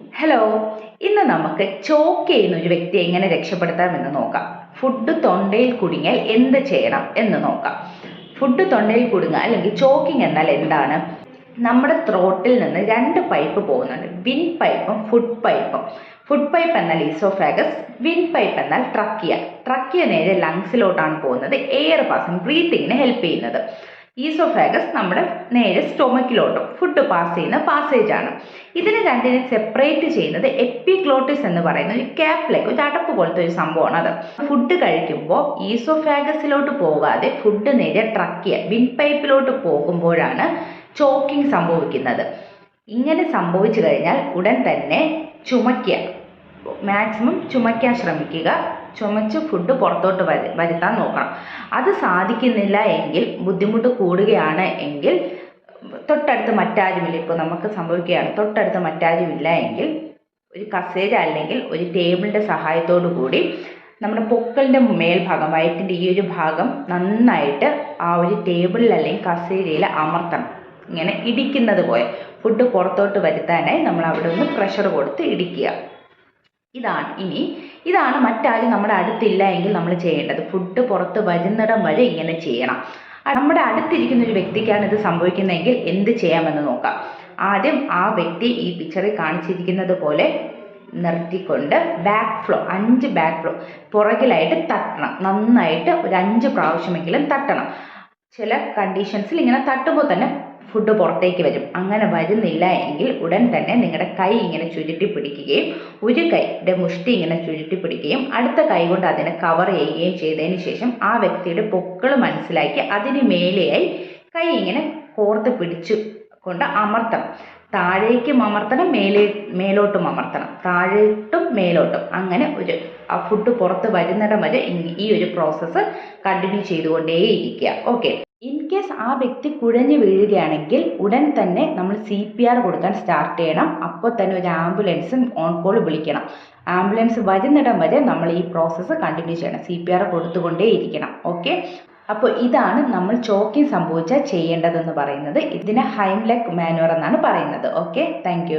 Hello, ഇന്ന് നമുക്ക് chalk ചെയ്യുന്ന ഒരു വ്യക്തിയെ എങ്ങനെ രക്ഷപ്പെടുത്താമെന്ന് നോക്കാം. ഫുഡ് തൊണ്ടയിൽ കുടുങ്ങിയാൽ എന്ത് ചെയ്യണം എന്ന് നോക്കാം. ഫുഡ് തൊണ്ടയിൽ കുടുങ്ങുക അല്ലെങ്കിൽ ചോക്കിംഗ് എന്നാൽ എന്താണ്? നമ്മുടെ ത്രോട്ടിൽ നിന്ന് രണ്ട് പൈപ്പ് പോകുന്നുണ്ട്, വിൻ പൈപ്പും ഫുഡ് പൈപ്പും. ഫുഡ് പൈപ്പ് എന്നാൽ ഈസോഫാഗസ്, വിൻ പൈപ്പ് എന്നാൽ ട്രക്കിയ. ട്രക്കിയ നേരെ ലങ്സിലോട്ടാണ് പോകുന്നത്, എയർ പാസിംഗ് ബ്രീത്തിങ്ങിന് ഹെൽപ്പ് ചെയ്യുന്നത്. ഈസോഫാഗസ് നമ്മുടെ നേരെ സ്റ്റൊമക്കിലോട്ടും ഫുഡ് പാസ് ചെയ്യുന്ന പാസേജ് ആണ്. ഇതിനെ രണ്ടിനെ സെപ്പറേറ്റ് ചെയ്യുന്നത് എപ്പിഗ്ലോട്ടിസ് എന്ന് പറയുന്ന ഒരു ക്യാപ്പിലേക്ക് ഒരു അടപ്പ് പോലത്തെ ഒരു സംഭവമാണ്. അത് ഫുഡ് കഴിക്കുമ്പോൾ ഈസോഫാഗസിലോട്ട് പോകാതെ ഫുഡ് നേരെ ട്രക്കിയ വിൻ പൈപ്പിലോട്ട് പോകുമ്പോഴാണ് ചോക്കിംഗ് സംഭവിക്കുന്നത്. ഇങ്ങനെ സംഭവിച്ചു കഴിഞ്ഞാൽ ഉടൻ തന്നെ ചുമയ്ക്കുക, മാക്സിമം ചുമയ്ക്കാൻ ശ്രമിക്കുക. ചുമച്ച് ഫുഡ് പുറത്തോട്ട് വരുത്താൻ നോക്കണം. അത് സാധിക്കുന്നില്ല എങ്കിൽ, ബുദ്ധിമുട്ട് കൂടുകയാണ് എങ്കിൽ, തൊട്ടടുത്ത് മറ്റാരുമില്ല, ഇപ്പോൾ നമുക്ക് സംഭവിക്കുകയാണ്, തൊട്ടടുത്ത് മറ്റാരുമില്ല എങ്കിൽ ഒരു കസേര അല്ലെങ്കിൽ ഒരു ടേബിളിൻ്റെ സഹായത്തോടു കൂടി നമ്മുടെ പൊക്കളിൻ്റെ മേൽഭാഗം, വയറ്റിൻ്റെ ഈ ഒരു ഭാഗം നന്നായിട്ട് ആ ഒരു ടേബിളിൽ അല്ലെങ്കിൽ കസേരയിൽ അമർത്തണം. ഇങ്ങനെ ഇടിക്കുന്നത് പോലെ ഫുഡ് പുറത്തോട്ട് വരുത്താനായി നമ്മൾ അവിടെ ഒന്ന് പ്രഷർ കൊടുത്ത് ഇടിക്കുക. ഇതാണ് മറ്റാരും നമ്മുടെ അടുത്തില്ല എങ്കിൽ നമ്മൾ ചെയ്യേണ്ടത്. ഫുഡ് പുറത്ത് വരുന്നിടം വരെ ഇങ്ങനെ ചെയ്യണം. നമ്മുടെ അടുത്തിരിക്കുന്ന ഒരു വ്യക്തിക്കാണ് ഇത് സംഭവിക്കുന്നതെങ്കിൽ എന്ത് ചെയ്യാമെന്ന് നോക്കാം. ആദ്യം ആ വ്യക്തി ഈ പിക്ചറിൽ കാണിച്ചിരിക്കുന്നത് പോലെ നിർത്തിക്കൊണ്ട് ബാക്ക് ഫ്ലോ 5 ബാക്ക് ഫ്ലോ പുറകിലായിട്ട് തട്ടണം. നന്നായിട്ട് ഒരു 5 പ്രാവശ്യമെങ്കിലും തട്ടണം. ചില കണ്ടീഷൻസിൽ ഇങ്ങനെ തട്ടുമ്പോൾ തന്നെ ഫുഡ് പുറത്തേക്ക് വരും. അങ്ങനെ വരുന്നില്ല എങ്കിൽ ഉടൻ തന്നെ നിങ്ങളുടെ കൈ ഇങ്ങനെ ചുരുട്ടി പിടിക്കുകയും ഒരു കൈയുടെ മുഷ്ടി ഇങ്ങനെ ചുരുട്ടി പിടിക്കുകയും അടുത്ത കൈ കൊണ്ട് അതിനെ കവർ ചെയ്യുകയും ചെയ്തതിന് ശേഷം ആ വ്യക്തിയുടെ പൊക്കിൾ മനസ്സിലാക്കി അതിന് മേലെയായി കൈ ഇങ്ങനെ കോർത്ത് പിടിച്ചു കൊണ്ട് അമർത്തണം. താഴേക്കും അമർത്തണം, മേലോട്ടും അമർത്തണം, താഴോട്ടും മേലോട്ടും. അങ്ങനെ ആ ഫുഡ് പുറത്ത് വരുന്നിടം വരെ ഈ ഒരു പ്രോസസ്സ് കണ്ടിന്യൂ ചെയ്തുകൊണ്ടേയിരിക്കുക. ഓക്കെ. ഇൻ കേസ് ആ വ്യക്തി കുഴഞ്ഞു വീഴുകയാണെങ്കിൽ ഉടൻ തന്നെ നമ്മൾ CPR കൊടുക്കാൻ സ്റ്റാർട്ട് ചെയ്യണം. അപ്പോൾ തന്നെ ഒരു ആംബുലൻസും ഓൺ കോൾ വിളിക്കണം. ആംബുലൻസ് വരുന്നിടം വരെ നമ്മൾ ഈ പ്രോസസ്സ് കണ്ടിന്യൂ ചെയ്യണം. CPR കൊടുത്തുകൊണ്ടേയിരിക്കണം. ഓക്കെ. അപ്പോൾ ഇതാണ് നമ്മൾ ചോക്കിംഗ് സംഭവിച്ചാൽ ചെയ്യേണ്ടതെന്ന് പറയുന്നത്. ഇതിനെ ഹൈംലെക്ക് മാനുവർ എന്നാണ് പറയുന്നത്. Okay, thank